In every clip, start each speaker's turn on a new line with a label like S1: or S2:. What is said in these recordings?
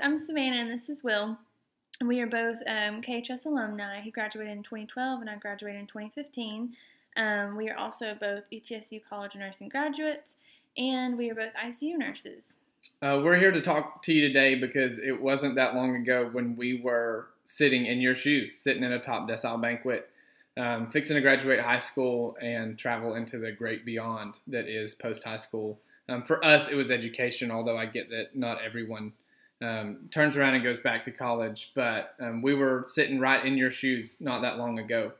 S1: I'm Savannah and this is Will. And we are both KHS alumni. He graduated in 2012 and I graduated in 2015. We are also both ETSU College of Nursing graduates, and we are both ICU nurses.
S2: We're here to talk to you today because it wasn't that long ago when we were sitting in your shoes, sitting in a top decile banquet, fixing to graduate high school and travel into the great beyond that is post-high school. For us, it was education, although I get that not everyone turns around and goes back to college, but we were sitting right in your shoes not that long ago.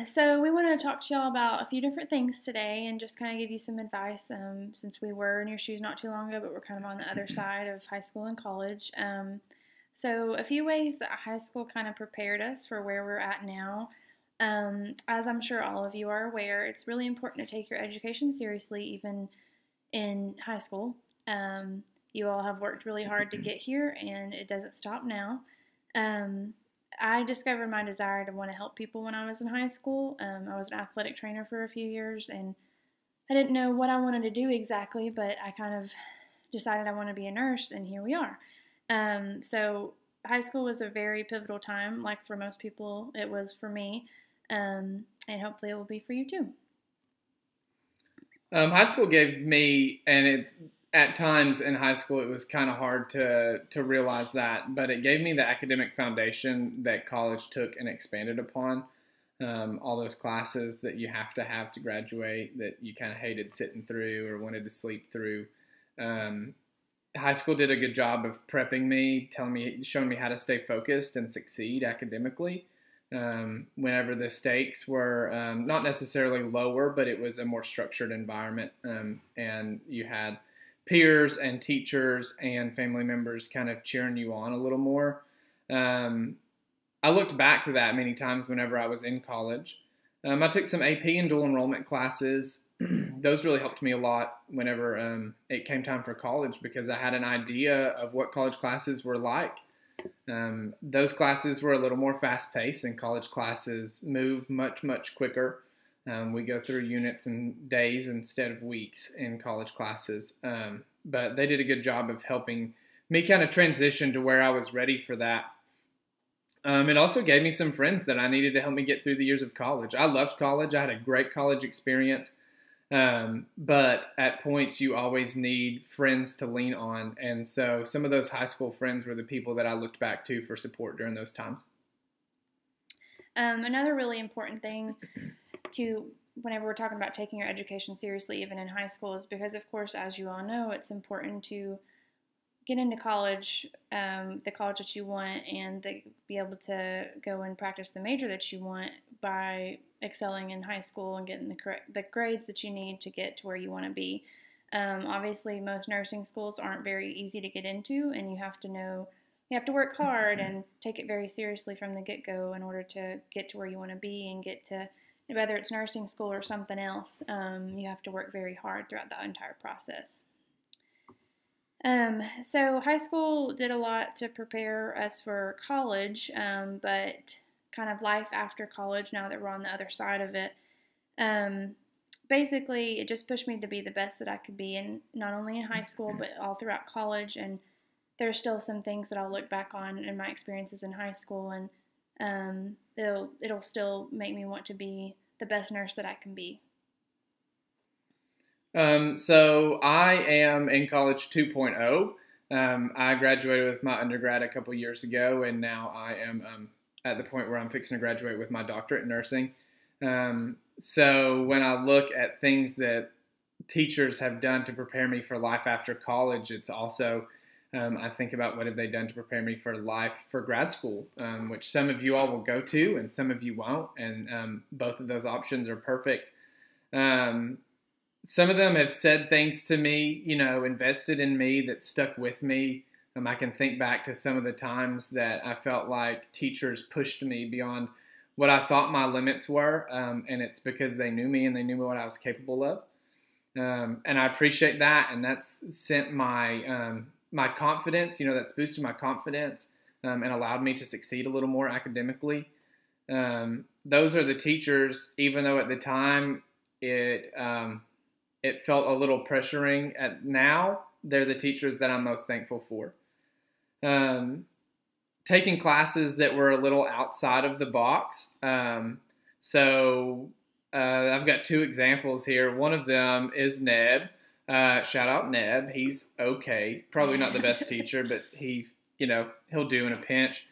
S1: So we wanted to talk to y'all about a few different things today and just kind of give you some advice since we were in your shoes not too long ago, but we're kind of on the other side of high school and college. So a few ways that high school kind of prepared us for where we're at now. As I'm sure all of you are aware, it's really important to take your education seriously, even in high school. You all have worked really hard to get here, and it doesn't stop now. I discovered my desire to want to help people when I was in high school. I was an athletic trainer for a few years, and I didn't know what I wanted to do exactly, but I kind of decided I want to be a nurse, and here we are. So high school was a very pivotal time, like for most people it was for me, and hopefully it will be for you too.
S2: High school gave me, and it's at times in high school, it was kind of hard to realize that, but it gave me the academic foundation that college took and expanded upon. All those classes that you have to graduate that you kind of hated sitting through or wanted to sleep through. High school did a good job of prepping me, showing me how to stay focused and succeed academically. Whenever the stakes were not necessarily lower, but it was a more structured environment, and you had peers and teachers and family members kind of cheering you on a little more. I looked back to that many times whenever I was in college. I took some AP and dual enrollment classes. Those really helped me a lot whenever it came time for college because I had an idea of what college classes were like. Those classes were a little more fast-paced, and college classes move much, much quicker. We go through units in days instead of weeks in college classes, but they did a good job of helping me kind of transition to where I was ready for that. It also gave me some friends that I needed to help me get through the years of college. I loved college. I had a great college experience, but at points you always need friends to lean on, and so some of those high school friends were the people that I looked back to for support during those times.
S1: Another really important thing whenever we're talking about taking your education seriously, even in high school, is because, of course, as you all know, it's important to get into college, the college that you want, and be able to go and practice the major that you want by excelling in high school and getting the grades that you need to get to where you want to be. Obviously, most nursing schools aren't very easy to get into, and you have to work hard and take it very seriously from the get-go in order to get to where you want to be and get to, whether it's nursing school or something else, you have to work very hard throughout the entire process. So high school did a lot to prepare us for college, but kind of life after college, now that we're on the other side of it, basically it just pushed me to be the best that I could be, in not only in high school, but all throughout college. And there's still some things that I'll look back on in my experiences in high school, and it'll still make me want to be the best nurse that I can be.
S2: So I am in college 2.0. I graduated with my undergrad a couple years ago, and now I am at the point where I'm fixing to graduate with my doctorate in nursing. So when I look at things that teachers have done to prepare me for life after college, it's also I think about what have they done to prepare me for life for grad school, which some of you all will go to and some of you won't, and both of those options are perfect. Some of them have said things to me, invested in me that stuck with me. I can think back to some of the times that I felt like teachers pushed me beyond what I thought my limits were, and it's because they knew me and they knew what I was capable of. And I appreciate that, and that's sent my confidence, that's boosted my confidence and allowed me to succeed a little more academically. Those are the teachers, even though at the time it felt a little pressuring, now they're the teachers that I'm most thankful for. taking classes that were a little outside of the box. So I've got two examples here. One of them is Neb. Shout out Neb. He's okay. Probably not the best teacher, but he'll do in a pinch.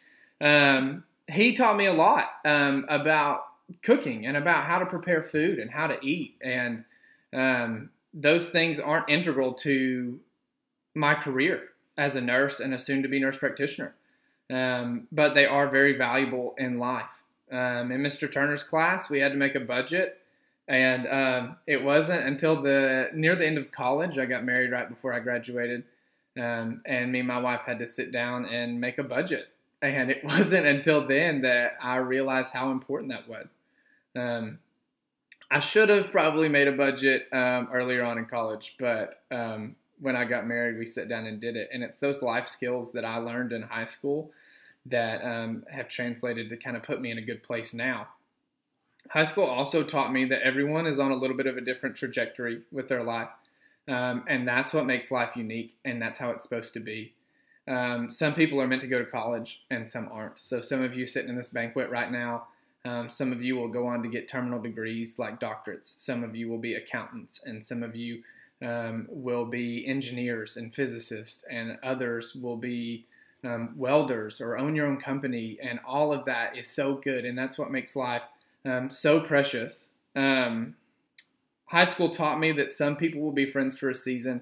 S2: He taught me a lot about cooking and about how to prepare food and how to eat. And those things aren't integral to my career as a nurse and a soon-to-be nurse practitioner. But they are very valuable in life. In Mr. Turner's class, we had to make a budget. And it wasn't until near the end of college, I got married right before I graduated, and me and my wife had to sit down and make a budget. And it wasn't until then that I realized how important that was. I should have probably made a budget earlier on in college, but when I got married, we sat down and did it. And it's those life skills that I learned in high school that have translated to kind of put me in a good place now. High school also taught me that everyone is on a little bit of a different trajectory with their life. And that's what makes life unique, and that's how it's supposed to be. Some people are meant to go to college, and some aren't. So some of you sitting in this banquet right now, some of you will go on to get terminal degrees like doctorates. Some of you will be accountants, and some of you will be engineers and physicists, and others will be welders or own your own company. And all of that is so good, and that's what makes life so precious. High school taught me that some people will be friends for a season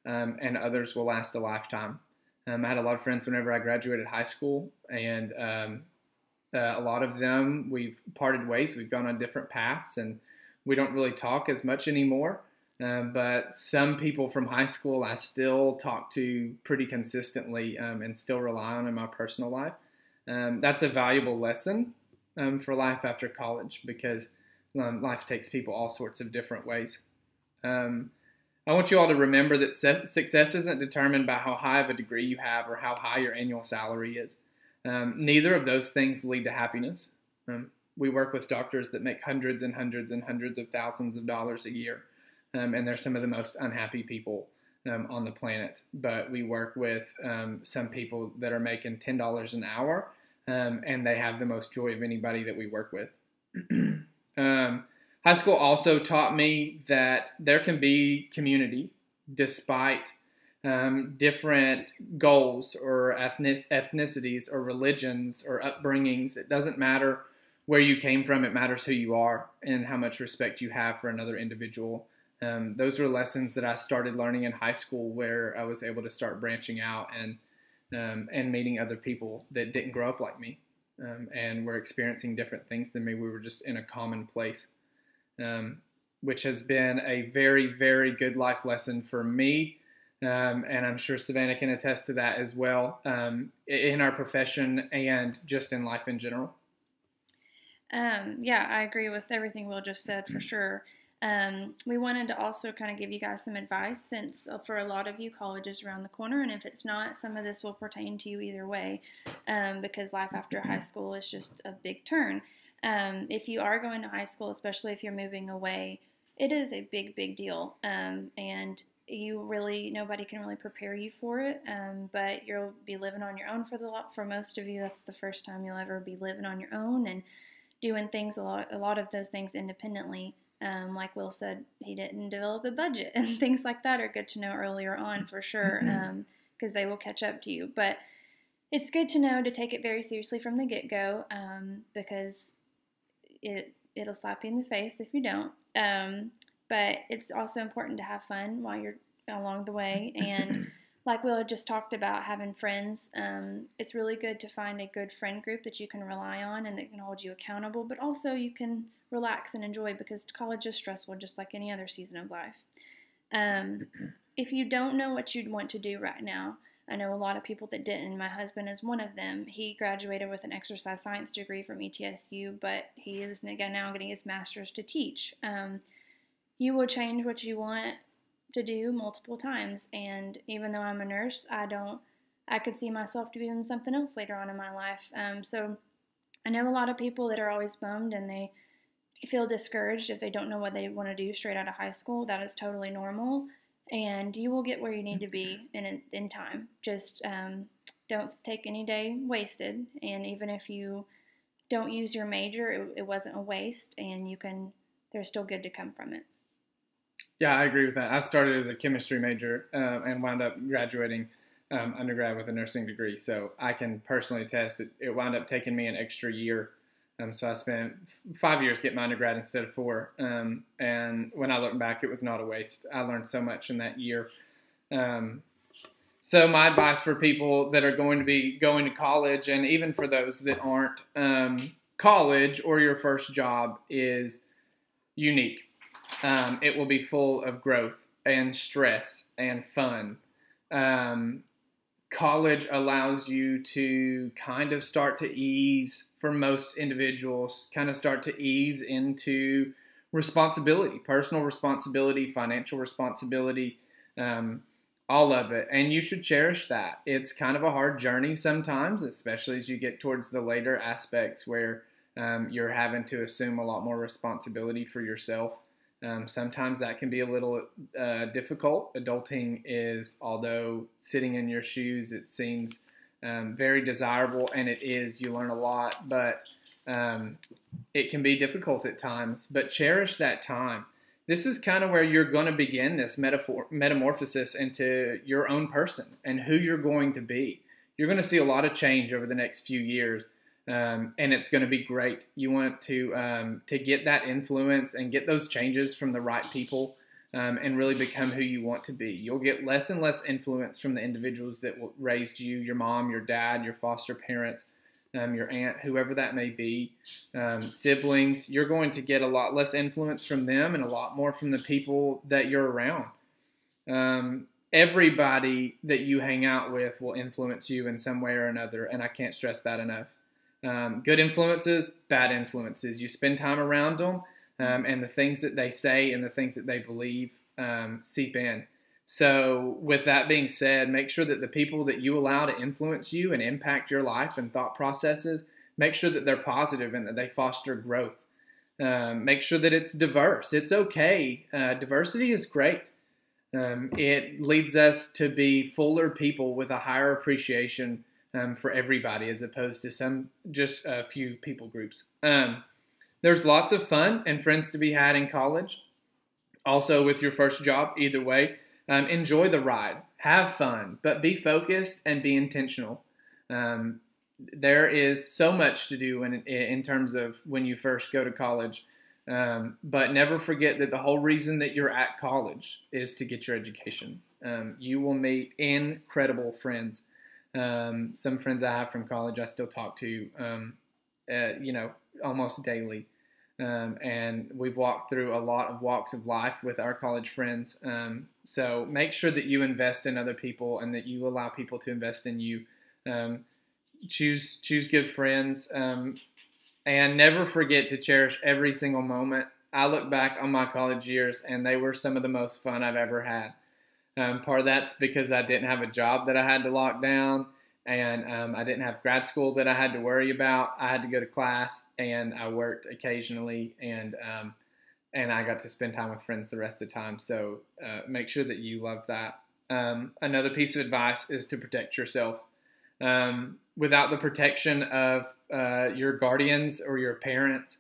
S2: and others will last a lifetime. I had a lot of friends whenever I graduated high school, and a lot of them, we've parted ways. We've gone on different paths, and we don't really talk as much anymore. But some people from high school I still talk to pretty consistently and still rely on in my personal life. That's a valuable lesson for life after college, because life takes people all sorts of different ways. I want you all to remember that success isn't determined by how high of a degree you have or how high your annual salary is. Neither of those things lead to happiness. We work with doctors that make hundreds and hundreds and hundreds of thousands of dollars a year, and they're some of the most unhappy people on the planet. But we work with some people that are making $10 an hour, and they have the most joy of anybody that we work with. High school also taught me that there can be community despite different goals or ethnicities or religions or upbringings. It doesn't matter where you came from. It matters who you are and how much respect you have for another individual. Those were lessons that I started learning in high school, where I was able to start branching out and meeting other people that didn't grow up like me and were experiencing different things than me. We were just in a common place, which has been a very, very good life lesson for me. And I'm sure Savannah can attest to that as well, in our profession and just in life in general.
S1: Yeah, I agree with everything Will just said for sure. We wanted to also kind of give you guys some advice, since for a lot of you, college is around the corner, and if it's not, some of this will pertain to you either way, because life after high school is just a big turn. If you are going to high school, especially if you're moving away, it is a big, big deal, and nobody can really prepare you for it, but you'll be living on your own for most of you. That's the first time you'll ever be living on your own and doing things, a lot of those things independently. Like Will said, he didn't develop a budget, and things like that are good to know earlier on for sure, because they will catch up to you. But it's good to know to take it very seriously from the get-go, because it'll slap you in the face if you don't. But it's also important to have fun while you're along the way. And like Will just talked about, having friends, it's really good to find a good friend group that you can rely on and that can hold you accountable, but also you can relax and enjoy, because college is stressful just like any other season of life. If you don't know what you'd want to do right now, I know a lot of people that didn't. My husband is one of them. He graduated with an exercise science degree from ETSU, but he is now getting his master's to teach. You will change what you want to do multiple times, and even though I'm a nurse, I could see myself doing something else later on in my life. So I know a lot of people that are always bummed and they feel discouraged if they don't know what they want to do straight out of high school. That is totally normal, and you will get where you need to be in time. Just don't take any day wasted. And even if you don't use your major, it wasn't a waste, and there's still good to come from it.
S2: Yeah, I agree with that. I started as a chemistry major and wound up graduating undergrad with a nursing degree. So I can personally attest it wound up taking me an extra year. So I spent 5 years getting my undergrad instead of 4. And when I look back, it was not a waste. I learned so much in that year. So my advice for people that are going to be going to college, and even for those that aren't, college or your first job is unique. It will be full of growth and stress and fun. College allows you to kind of start to ease, for most individuals, kind of start to ease into responsibility, personal responsibility, financial responsibility, all of it. And you should cherish that. It's kind of a hard journey sometimes, especially as you get towards the later aspects where you're having to assume a lot more responsibility for yourself. Sometimes that can be a little difficult. Adulting is, although sitting in your shoes, it seems very desirable, and it is. You learn a lot, but it can be difficult at times. But cherish that time. This is kind of where you're going to begin this metamorphosis into your own person and who you're going to be. You're going to see a lot of change over the next few years. And it's going to be great. You want to get that influence and get those changes from the right people and really become who you want to be. You'll get less and less influence from the individuals that raised you, your mom, your dad, your foster parents, your aunt, whoever that may be, siblings. You're going to get a lot less influence from them and a lot more from the people that you're around. Everybody that you hang out with will influence you in some way or another, and I can't stress that enough. Good influences, bad influences. You spend time around them, and the things that they say and the things that they believe seep in. So with that being said, make sure that the people that you allow to influence you and impact your life and thought processes, make sure that they're positive and that they foster growth. Make sure that it's diverse. It's okay. Diversity is great. It leads us to be fuller people with a higher appreciation for everybody, as opposed to just a few people groups. There's lots of fun and friends to be had in college. Also with your first job, either way, enjoy the ride, have fun, but be focused and be intentional. There is so much to do in terms of when you first go to college, but never forget that the whole reason that you're at college is to get your education. You will meet incredible friends. Some friends I have from college I still talk to, almost daily. And we've walked through a lot of walks of life with our college friends. So make sure that you invest in other people and that you allow people to invest in you. Choose good friends, and never forget to cherish every single moment. I look back on my college years and they were some of the most fun I've ever had. Part of that's because I didn't have a job that I had to lock down, and I didn't have grad school that I had to worry about. I had to go to class, and I worked occasionally, and I got to spend time with friends the rest of the time. So make sure that you love that. Another piece of advice is to protect yourself. Without the protection of your guardians or your parents,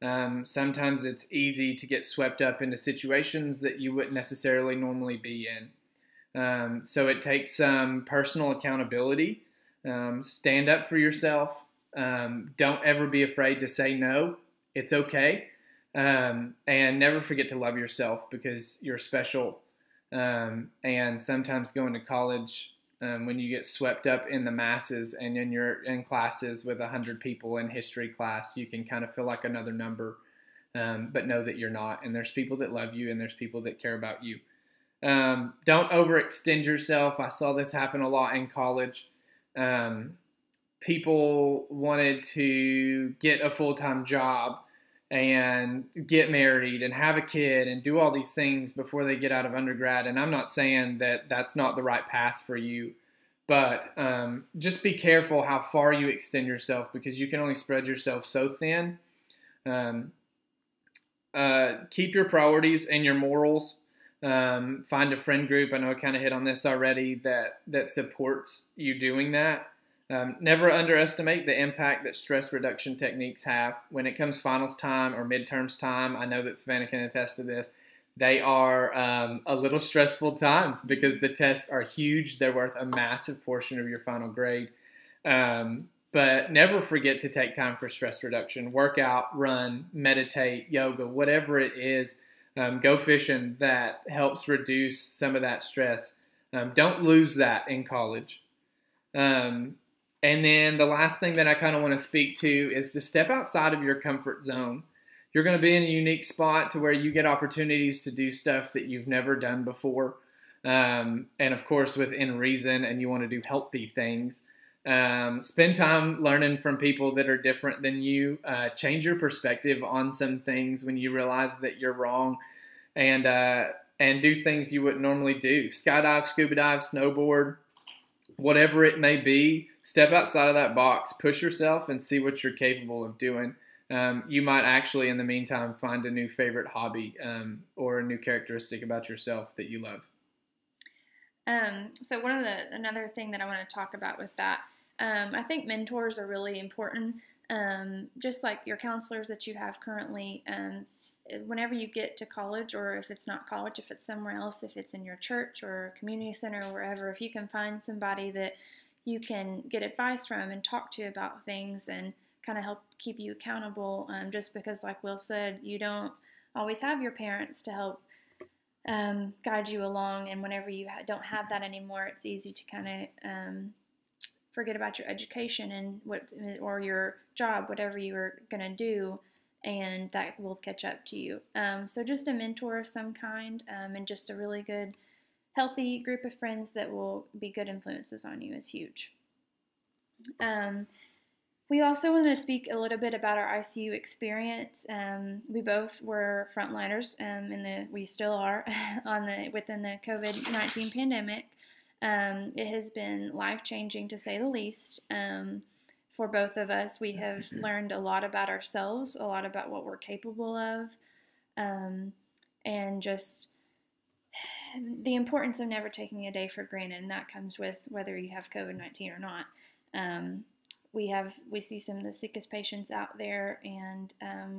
S2: sometimes it's easy to get swept up into situations that you wouldn't necessarily normally be in. So it takes some personal accountability. Stand up for yourself. Don't ever be afraid to say no. It's okay. And never forget to love yourself, because you're special. And sometimes going to college, when you get swept up in the masses and then you're in classes with 100 people in history class, you can kind of feel like another number, but know that you're not. And there's people that love you and there's people that care about you. Don't overextend yourself. I saw this happen a lot in college. People wanted to get a full-time job and get married and have a kid and do all these things before they get out of undergrad. And I'm not saying that that's not the right path for you, but just be careful how far you extend yourself, because you can only spread yourself so thin. Keep your priorities and your morals. Find a friend group. I know I kind of hit on this already, that supports you doing that. Never underestimate the impact that stress reduction techniques have. When it comes finals time or midterms time, I know that Savannah can attest to this. They are a little stressful times because the tests are huge. They're worth a massive portion of your final grade. But never forget to take time for stress reduction. Work out, run, meditate, yoga, whatever it is. Go fishing. That helps reduce some of that stress. Don't lose that in college. And then the last thing that I kind of want to speak to is to step outside of your comfort zone. You're going to be in a unique spot to where you get opportunities to do stuff that you've never done before. And of course, within reason, and you want to do healthy things. Spend time learning from people that are different than you. Change your perspective on some things when you realize that you're wrong, and do things you wouldn't normally do. Skydive, scuba dive, snowboard, whatever it may be. Step outside of that box, push yourself, and see what you're capable of doing. You might actually, in the meantime, find a new favorite hobby or a new characteristic about yourself that you love.
S1: So another thing that I want to talk about with that, I think mentors are really important. Just like your counselors that you have currently, whenever you get to college, or if it's not college, if it's somewhere else, if it's in your church or community center or wherever, if you can find somebody that you can get advice from and talk to about things and kind of help keep you accountable, just because, like Will said, you don't always have your parents to help guide you along, and whenever you don't have that anymore, it's easy to kind of forget about your education and or your job, whatever you were going to do, and that will catch up to you. So just a mentor of some kind, and just a really good, healthy group of friends that will be good influences on you is huge. We also want to speak a little bit about our ICU experience. We both were frontliners, we still are within the COVID-19 pandemic. It has been life-changing, to say the least. For both of us, we have learned a lot about ourselves, a lot about what we're capable of, and just the importance of never taking a day for granted, and that comes with whether you have COVID-19 or not. We see some of the sickest patients out there, and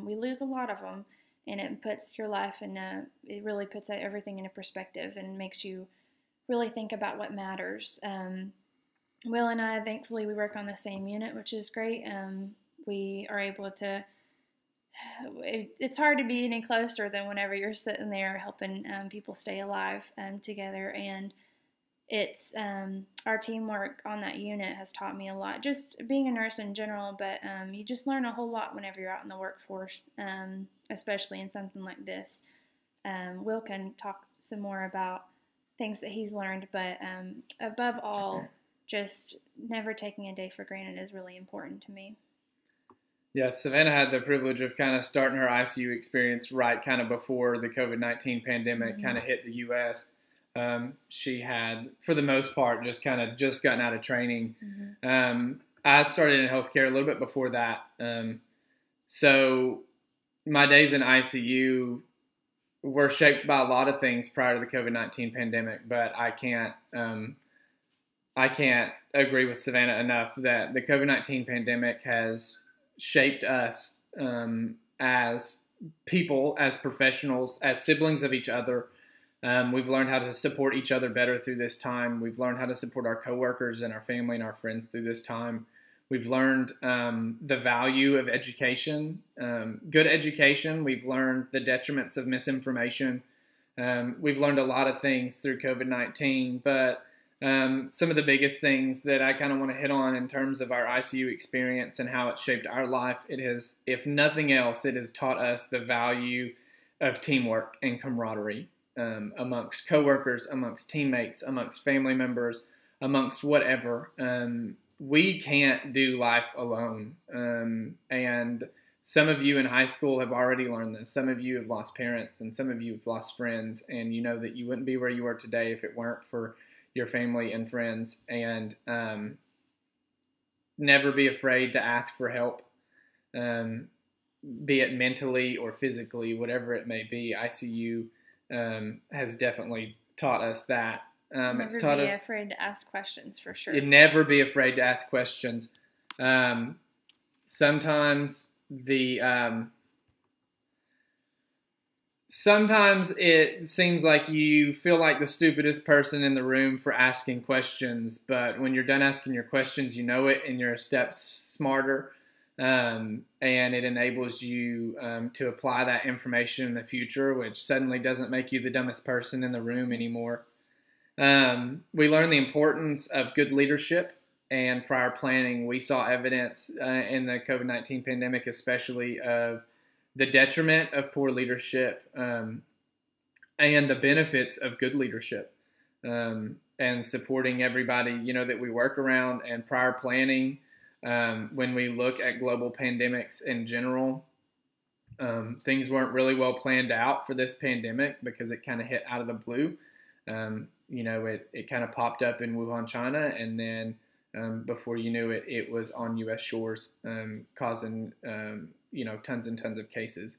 S1: we lose a lot of them, and it puts your life it really puts everything into perspective and makes you really think about what matters. Will and I, thankfully, we work on the same unit, which is great. We are able to, it's hard to be any closer than whenever you're sitting there helping people stay alive together, and it's our teamwork on that unit has taught me a lot, just being a nurse in general, but you just learn a whole lot whenever you're out in the workforce, especially in something like this. Will can talk some more about things that he's learned, but above all, just never taking a day for granted is really important to me.
S2: Yeah, Savannah had the privilege of kind of starting her ICU experience right kind of before the COVID-19 pandemic kind of hit the U.S. She had, for the most part, just gotten out of training. I started in healthcare a little bit before that. So my days in ICU were shaped by a lot of things prior to the COVID-19 pandemic, but I can't agree with Savannah enough that the COVID-19 pandemic has shaped us as people, as professionals, as siblings of each other. We've learned how to support each other better through this time. We've learned how to support our coworkers and our family and our friends through this time. We've learned the value of education, good education. We've learned the detriments of misinformation. We've learned a lot of things through COVID-19, but some of the biggest things that I kind of want to hit on in terms of our ICU experience and how it shaped our life, it has, if nothing else, it has taught us the value of teamwork and camaraderie amongst coworkers, amongst teammates, amongst family members, amongst whatever. We can't do life alone. And some of you in high school have already learned this. Some of you have lost parents, and some of you have lost friends, and you know that you wouldn't be where you are today if it weren't for your family and friends. And never be afraid to ask for help, be it mentally or physically, whatever it may be. ICU has definitely taught us that. It's taught us
S1: never be afraid to ask questions, for sure.
S2: You never be afraid to ask questions. Sometimes sometimes it seems like you feel like the stupidest person in the room for asking questions, but when you're done asking your questions, you know it and you're a step smarter, and it enables you to apply that information in the future, which suddenly doesn't make you the dumbest person in the room anymore. We learned the importance of good leadership and prior planning. We saw evidence in the COVID-19 pandemic, especially of the detriment of poor leadership and the benefits of good leadership, and supporting everybody, that we work around, and prior planning. When we look at global pandemics in general, things weren't really well planned out for this pandemic because it kind of hit out of the blue. It kind of popped up in Wuhan, China, and then before you knew it, it was on U.S. shores, causing tons and tons of cases.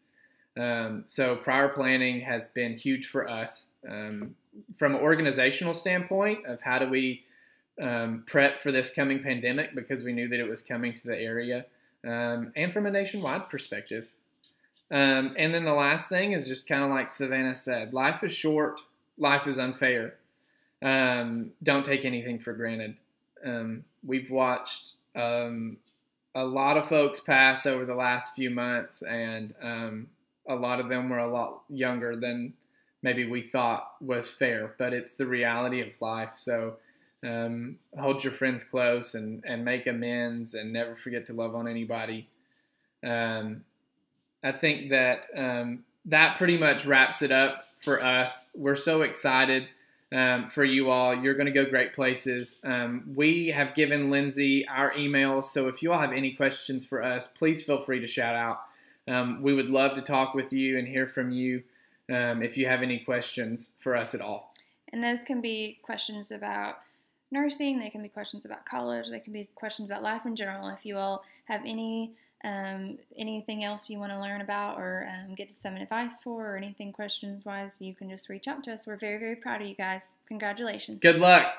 S2: So prior planning has been huge for us from an organizational standpoint of how do we prep for this coming pandemic, because we knew that it was coming to the area, and from a nationwide perspective. And then the last thing is just kind of like Savannah said, life is short, life is unfair. Don't take anything for granted. We've watched a lot of folks pass over the last few months, and a lot of them were a lot younger than maybe we thought was fair, but it's the reality of life. So hold your friends close and make amends, and never forget to love on anybody. I think that that pretty much wraps it up for us. We're so excited for you all. You're going to go great places. We have given Lindsay our email, so if you all have any questions for us, please feel free to shout out. We would love to talk with you and hear from you if you have any questions for us at all.
S1: And those can be questions about nursing, they can be questions about college, they can be questions about life in general. If you all have anything else you want to learn about, or get some advice for, or anything questions wise, you can just reach out to us. We're very, very proud of you guys. Congratulations.
S2: Good luck.